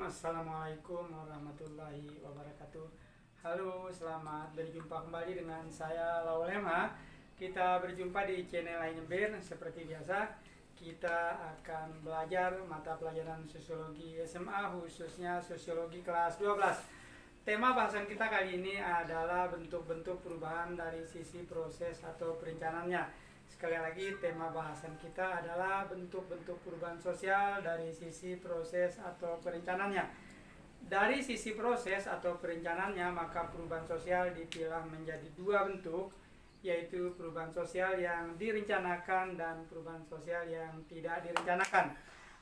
Assalamualaikum warahmatullahi wabarakatuh. Halo, selamat berjumpa kembali dengan saya Laulema. Kita berjumpa di channel Lainyer. Seperti biasa, kita akan belajar mata pelajaran sosiologi SMA, khususnya sosiologi kelas 12. Tema bahasan kita kali ini adalah bentuk-bentuk perubahan dari sisi proses atau perencanaannya. Sekali lagi, tema bahasan kita adalah bentuk-bentuk perubahan sosial dari sisi proses atau perencanaannya. Dari sisi proses atau perencanaannya, maka perubahan sosial dipilah menjadi dua bentuk, yaitu perubahan sosial yang direncanakan dan perubahan sosial yang tidak direncanakan.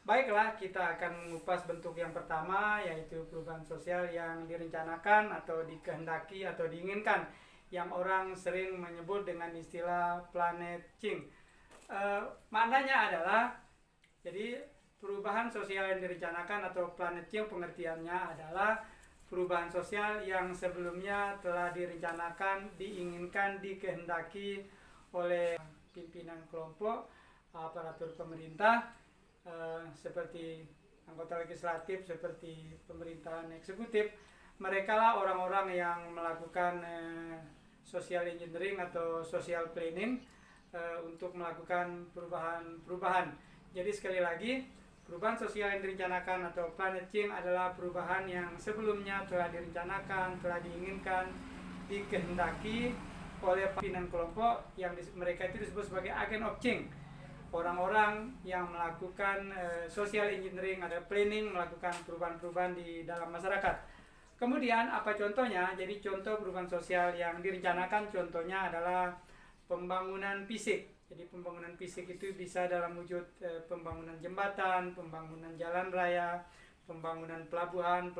Baiklah, kita akan mengupas bentuk yang pertama, yaitu perubahan sosial yang direncanakan atau dikehendaki atau diinginkan, yang orang sering menyebut dengan istilah planet change. Maknanya adalah, jadi perubahan sosial yang direncanakan atau planet change pengertiannya adalah perubahan sosial yang sebelumnya telah direncanakan, diinginkan, dikehendaki oleh pimpinan kelompok, aparatur pemerintah, seperti anggota legislatif, seperti pemerintahan eksekutif. Mereka lah orang-orang yang melakukan social engineering atau social planning untuk melakukan perubahan. Jadi sekali lagi, perubahan sosial yang direncanakan atau planet change adalah perubahan yang sebelumnya telah direncanakan, telah diinginkan, dikehendaki oleh pimpinan kelompok yang mereka itu disebut sebagai agent of change. Orang-orang yang melakukan social engineering atau planning, melakukan perubahan-perubahan di dalam masyarakat. Kemudian apa contohnya? Jadi contoh perubahan sosial yang direncanakan contohnya adalah pembangunan fisik. Jadi pembangunan fisik itu bisa dalam wujud pembangunan jembatan, pembangunan jalan raya, pembangunan pelabuhan,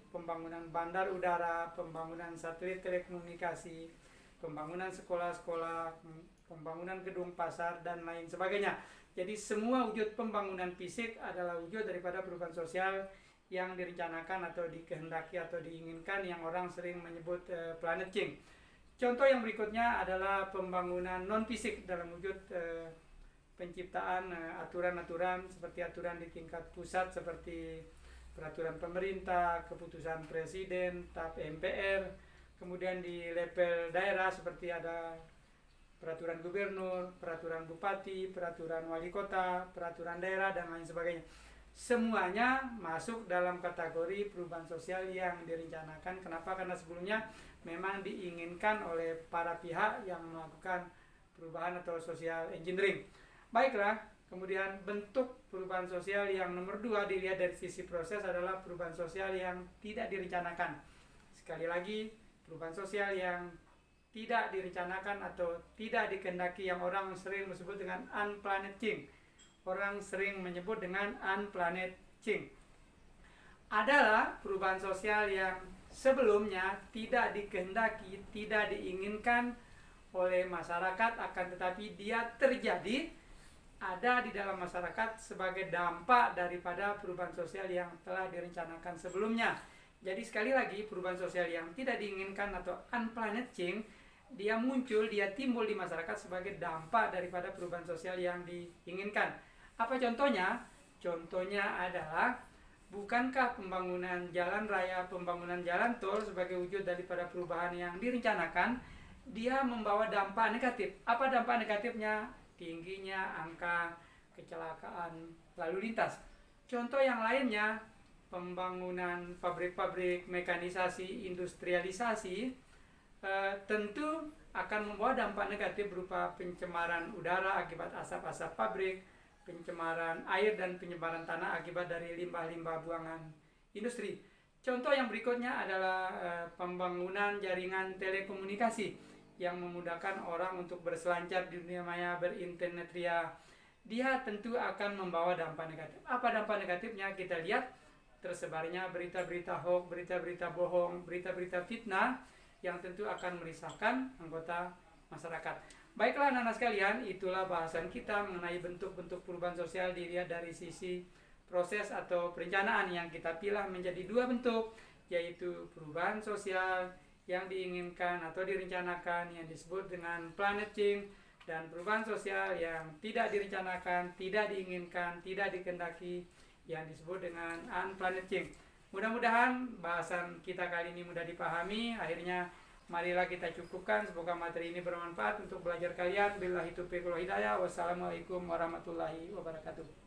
pembangunan bandar udara, pembangunan satelit telekomunikasi, pembangunan sekolah-sekolah, pembangunan gedung pasar, dan lain sebagainya. Jadi semua wujud pembangunan fisik adalah wujud daripada perubahan sosial yang direncanakan atau dikehendaki atau diinginkan, yang orang sering menyebut planet change. Contoh yang berikutnya adalah pembangunan non-fisik dalam wujud penciptaan aturan-aturan seperti aturan di tingkat pusat seperti peraturan pemerintah, keputusan presiden, TAP MPR, kemudian di level daerah seperti ada peraturan gubernur, peraturan bupati, peraturan wali kota, peraturan daerah, dan lain sebagainya. Semuanya masuk dalam kategori perubahan sosial yang direncanakan. Kenapa? Karena sebelumnya memang diinginkan oleh para pihak yang melakukan perubahan atau social engineering. Baiklah, kemudian bentuk perubahan sosial yang nomor 2 dilihat dari sisi proses adalah perubahan sosial yang tidak direncanakan. Sekali lagi, perubahan sosial yang tidak direncanakan atau tidak dikehendaki, yang orang sering disebut dengan unplanned change. Orang sering menyebut dengan unplanned change adalah perubahan sosial yang sebelumnya tidak dikehendaki, tidak diinginkan oleh masyarakat, akan tetapi dia terjadi, ada di dalam masyarakat sebagai dampak daripada perubahan sosial yang telah direncanakan sebelumnya. Jadi sekali lagi, perubahan sosial yang tidak diinginkan atau unplanned change, dia muncul, dia timbul di masyarakat sebagai dampak daripada perubahan sosial yang diinginkan. Apa contohnya? Contohnya adalah, bukankah pembangunan jalan raya, pembangunan jalan tol sebagai wujud daripada perubahan yang direncanakan, dia membawa dampak negatif. Apa dampak negatifnya? Tingginya angka kecelakaan lalu lintas. Contoh yang lainnya, pembangunan pabrik-pabrik, mekanisasi, industrialisasi, tentu akan membawa dampak negatif berupa pencemaran udara akibat asap-asap pabrik, pencemaran air, dan pencemaran tanah akibat dari limbah-limbah buangan industri. Contoh yang berikutnya adalah pembangunan jaringan telekomunikasi yang memudahkan orang untuk berselancar di dunia maya, berinternet ria. Dia tentu akan membawa dampak negatif. Apa dampak negatifnya? Kita lihat tersebarnya berita-berita hoax, berita-berita bohong, berita-berita fitnah yang tentu akan merisaukan anggota masyarakat. Baiklah anak-anak sekalian, itulah bahasan kita mengenai bentuk-bentuk perubahan sosial dilihat dari sisi proses atau perencanaan, yang kita pilih menjadi dua bentuk, yaitu perubahan sosial yang diinginkan atau direncanakan yang disebut dengan planet change, dan perubahan sosial yang tidak direncanakan, tidak diinginkan, tidak dikehendaki yang disebut dengan unplanned change. Mudah-mudahan bahasan kita kali ini mudah dipahami. Akhirnya marilah kita cukupkan. Semoga materi ini bermanfaat untuk belajar kalian. Billahi taufiq wal hidayah. Wassalamualaikum warahmatullahi wabarakatuh.